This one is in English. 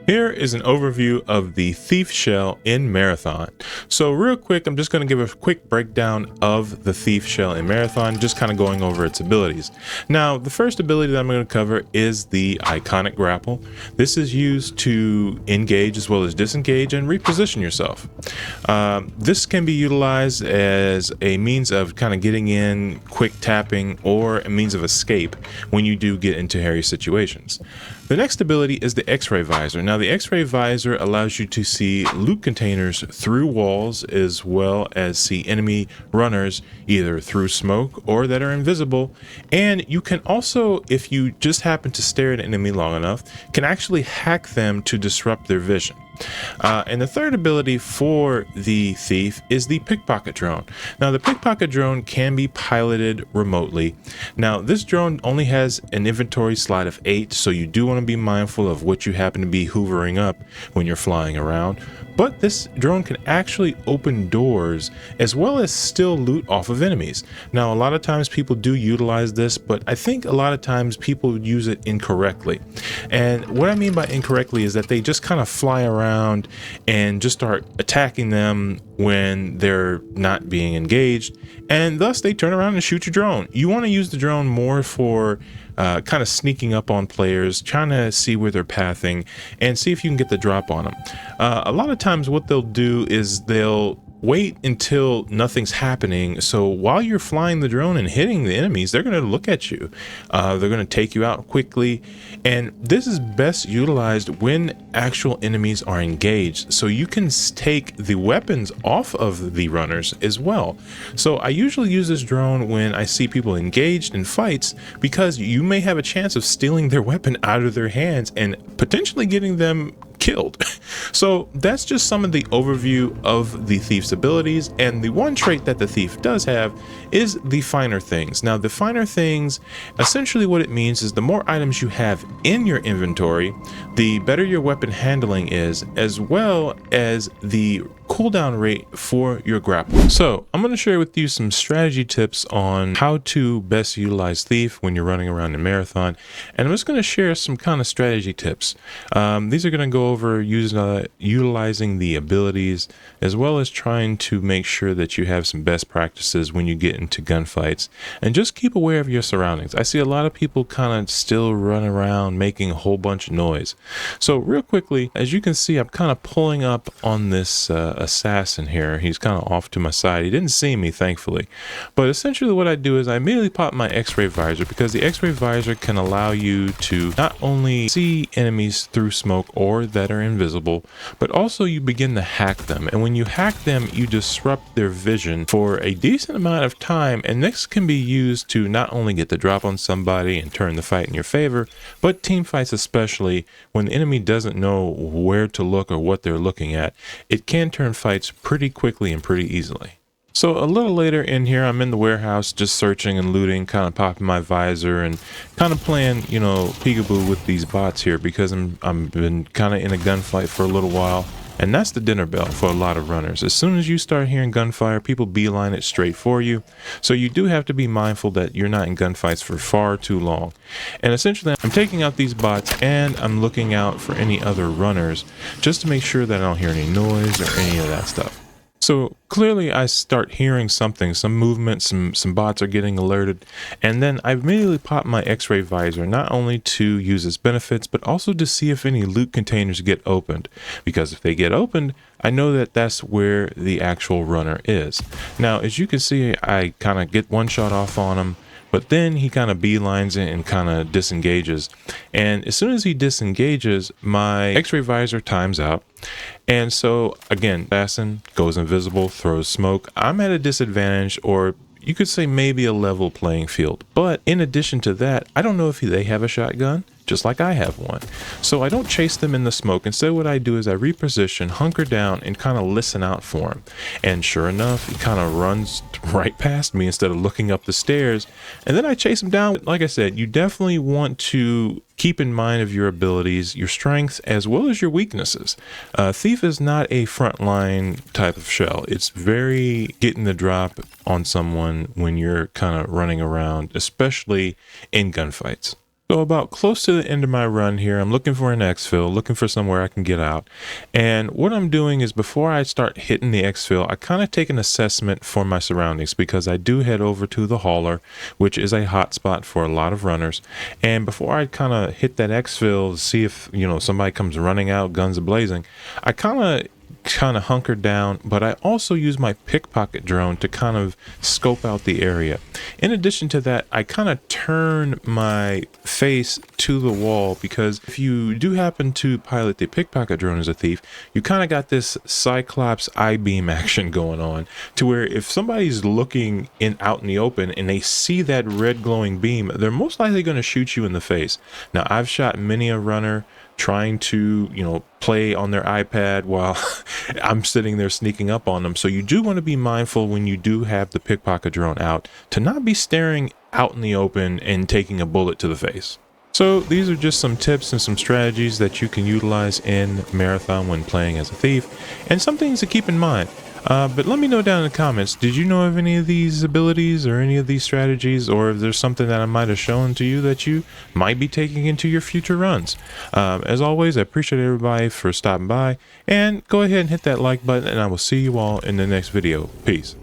Here is an overview of the Thief Shell in Marathon. So real quick, I'm just going to give a quick breakdown of the Thief Shell in Marathon, just kind of going over its abilities. Now, the first ability that I'm going to cover is the iconic grapple. This is used to engage as well as disengage and reposition yourself. This can be utilized as a means of kind of getting in, quick tapping, or a means of escape when you do get into hairy situations. The next ability is the X-ray Visor. Now, the X-ray Visor allows you to see loot containers through walls as well as see enemy runners either through smoke or that are invisible. And you can also, if you just happen to stare at an enemy long enough, can actually hack them to disrupt their vision. And the third ability for the thief is the pickpocket drone. Now, the pickpocket drone can be piloted remotely. Now, this drone only has an inventory slot of 8, so you do want to be mindful of what you happen to be hoovering up when you're flying around. But this drone can actually open doors as well as steal loot off of enemies. Now, a lot of times people do utilize this, but I think a lot of times people use it incorrectly. And what I mean by incorrectly is that they just kind of fly around and just start attacking them when they're not being engaged, and thus they turn around and shoot your drone. You want to use the drone more for kind of sneaking up on players, trying to see where they're pathing and see if you can get the drop on them. A lot of times what they'll do is they'll wait until nothing's happening. So while you're flying the drone and hitting the enemies, they're going to look at you. They're going to take you out quickly. And this is best utilized when actual enemies are engaged. So you can take the weapons off of the runners as well. So I usually use this drone when I see people engaged in fights, because you may have a chance of stealing their weapon out of their hands and potentially getting them killed. So that's just some of the overview of the thief's abilities, and the one trait that the thief does have is the finer things. Now, the finer things, essentially what it means is the more items you have in your inventory, the better your weapon handling is, as well as the cooldown rate for your grapple. So I'm going to share with you some strategy tips on how to best utilize thief when you're running around in marathon, and I'm just going to share some kind of strategy tips. These are going to go over utilizing the abilities, as well as trying to make sure that you have some best practices when you get into gunfights, and just keep aware of your surroundings. I see a lot of people kind of still run around making a whole bunch of noise. So real quickly, as you can see, I'm kind of pulling up on this assassin here. He's kind of off to my side. He didn't see me, thankfully. But essentially what I do is I immediately pop my X-ray visor, because the X-ray visor can allow you to not only see enemies through smoke or that are invisible, but also you begin to hack them. And when you hack them, you disrupt their vision for a decent amount of time, and this can be used to not only get the drop on somebody and turn the fight in your favor, but team fights, especially when the enemy doesn't know where to look or what they're looking at. It can turn fights pretty quickly and pretty easily. So a little later in here, I'm in the warehouse just searching and looting, kind of popping my visor and kind of playing, peekaboo with these bots here, because I'm been kind of in a gunfight for a little while. And that's the dinner bell for a lot of runners. As soon as you start hearing gunfire, people beeline it straight for you. So you do have to be mindful that you're not in gunfights for far too long. And essentially, I'm taking out these bots and I'm looking out for any other runners, just to make sure that I don't hear any noise or any of that stuff. So clearly I start hearing something, some movement, some bots are getting alerted, and then I immediately pop my X-ray visor, not only to use its benefits, but also to see if any loot containers get opened, because if they get opened, I know that that's where the actual runner is. Now, as you can see, I kind of get one shot off on him, but then he kind of beelines it and kind of disengages. And as soon as he disengages, my X-ray visor times out. And so again, assassin goes invisible, throws smoke. I'm at a disadvantage, or you could say maybe a level playing field. But in addition to that, I don't know if they have a shotgun, just like I have one. So I don't chase them in the smoke. Instead, what I do is I reposition, hunker down, and kind of listen out for him. And sure enough, he kind of runs right past me instead of looking up the stairs. And then I chase him down. Like I said, you definitely want to keep in mind of your abilities, your strengths, as well as your weaknesses. Thief is not a frontline type of shell. It's very getting the drop on someone when you're kind of running around, especially in gunfights. So about close to the end of my run here, I'm looking for an exfil, looking for somewhere I can get out. And what I'm doing is before I start hitting the exfil, I kind of take an assessment for my surroundings because I do head over to the hauler, which is a hot spot for a lot of runners. And before I kind of hit that exfil, see if, somebody comes running out, guns a-blazing, I kind of hunker down, but I also use my pickpocket drone to kind of scope out the area. In addition to that, I kind of turn my face to the wall because if you do happen to pilot the pickpocket drone as a thief, you kind of got this Cyclops I-beam action going on to where if somebody's looking out in the open and they see that red glowing beam, they're most likely going to shoot you in the face. Now, I've shot many a runner trying to, play on their iPad while I'm sitting there sneaking up on them. So you do want to be mindful when you do have the pickpocket drone out to not be staring out in the open and taking a bullet to the face. So these are just some tips and some strategies that you can utilize in Marathon when playing as a thief, and some things to keep in mind. But let me know down in the comments, did you know of any of these abilities or any of these strategies, or if there's something that I might have shown to you that you might be taking into your future runs? As always, I appreciate everybody for stopping by, and go ahead and hit that like button, and I will see you all in the next video. Peace.